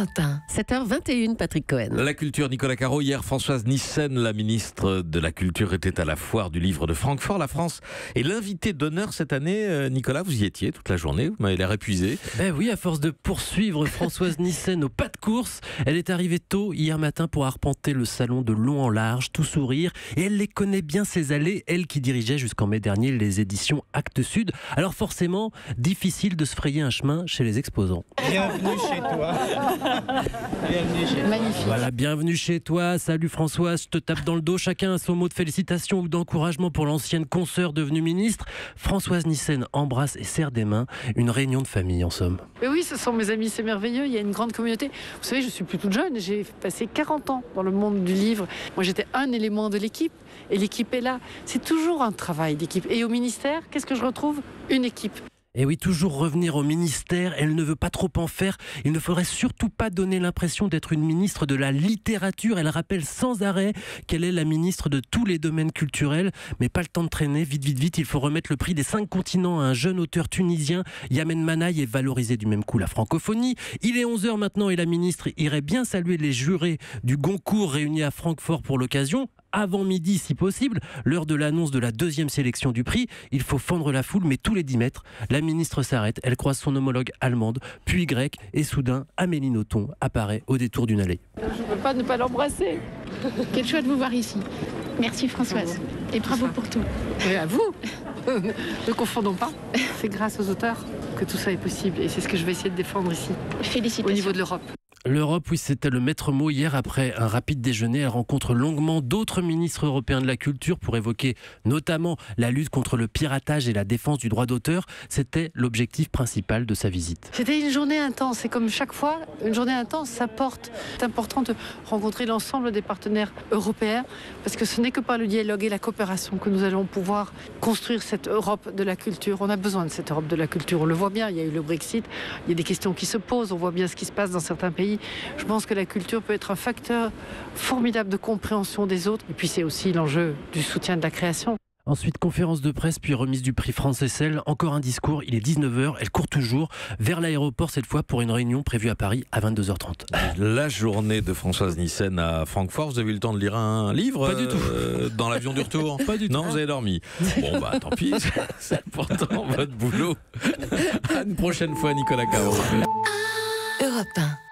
Europe 1, 7h21, Patrick Cohen. La culture, Nicolas Caro. Hier, Françoise Nyssen, la ministre de la Culture, était à la foire du livre de Francfort. La France est l'invité d'honneur cette année. Nicolas, vous y étiez toute la journée, vous m'avez l'air épuisé. Ben oui, à force de poursuivre Françoise Nyssen au pas de course, elle est arrivée tôt hier matin pour arpenter le salon de long en large, tout sourire. Et elle les connaît bien, ces allées, elle qui dirigeait jusqu'en mai dernier les éditions Actes Sud. Alors forcément, difficile de se frayer un chemin chez les exposants. Bienvenue chez toi. Bienvenue chez toi. Magnifique. Voilà, bienvenue chez toi. Salut Françoise, je te tape dans le dos. Chacun a son mot de félicitations ou d'encouragement pour l'ancienne consoeur devenue ministre. Françoise Nyssen embrasse et serre des mains. Une réunion de famille, en somme. Mais oui, ce sont mes amis, c'est merveilleux. Il y a une grande communauté. Vous savez, je suis plus toute jeune. J'ai passé 40 ans dans le monde du livre. Moi, j'étais un élément de l'équipe. Et l'équipe est là. C'est toujours un travail d'équipe. Et au ministère, qu'est-ce que je retrouve? Une équipe. Et oui, toujours revenir au ministère, elle ne veut pas trop en faire. Il ne faudrait surtout pas donner l'impression d'être une ministre de la littérature. Elle rappelle sans arrêt qu'elle est la ministre de tous les domaines culturels. Mais pas le temps de traîner, vite, il faut remettre le prix des 5 continents à un jeune auteur tunisien, Yamen Manaï, et valoriser du même coup la francophonie. Il est 11h maintenant et la ministre irait bien saluer les jurés du Goncourt réunis à Francfort pour l'occasion. Avant midi si possible, l'heure de l'annonce de la 2e sélection du prix. Il faut fendre la foule, mais tous les 10 mètres, la ministre s'arrête, elle croise son homologue allemande, puis grecque, et soudain, Amélie Nothomb apparaît au détour d'une allée. Je ne peux pas ne pas l'embrasser. Quel choix de vous voir ici. Merci Françoise. Et bravo pour tout. Et à vous. Ne confondons pas. C'est grâce aux auteurs que tout ça est possible. Et c'est ce que je vais essayer de défendre ici, Félicitations. au niveau de l'Europe. L'Europe, oui, c'était le maître mot hier. Après un rapide déjeuner, elle rencontre longuement d'autres ministres européens de la culture pour évoquer notamment la lutte contre le piratage et la défense du droit d'auteur. C'était l'objectif principal de sa visite. C'était une journée intense. Et comme chaque fois, une journée intense, ça porte. C'est important de rencontrer l'ensemble des partenaires européens parce que ce n'est que par le dialogue et la coopération que nous allons pouvoir construire cette Europe de la culture. On a besoin de cette Europe de la culture. On le voit bien. Il y a eu le Brexit. Il y a des questions qui se posent. On voit bien ce qui se passe dans certains pays. Je pense que la culture peut être un facteur formidable de compréhension des autres. Et puis c'est aussi l'enjeu du soutien de la création. Ensuite, conférence de presse, puis remise du prix France Essel. Encore un discours, il est 19h, elle court toujours vers l'aéroport cette fois pour une réunion prévue à Paris à 22h30. La journée de Françoise Nyssen à Francfort, vous avez eu le temps de lire un livre? Pas du tout. Dans l'avion du retour? Pas du tout. Non, vous avez dormi. Bon, bah tant pis, c'est important votre boulot. À une prochaine fois, Nicolas Caro. Europe 1.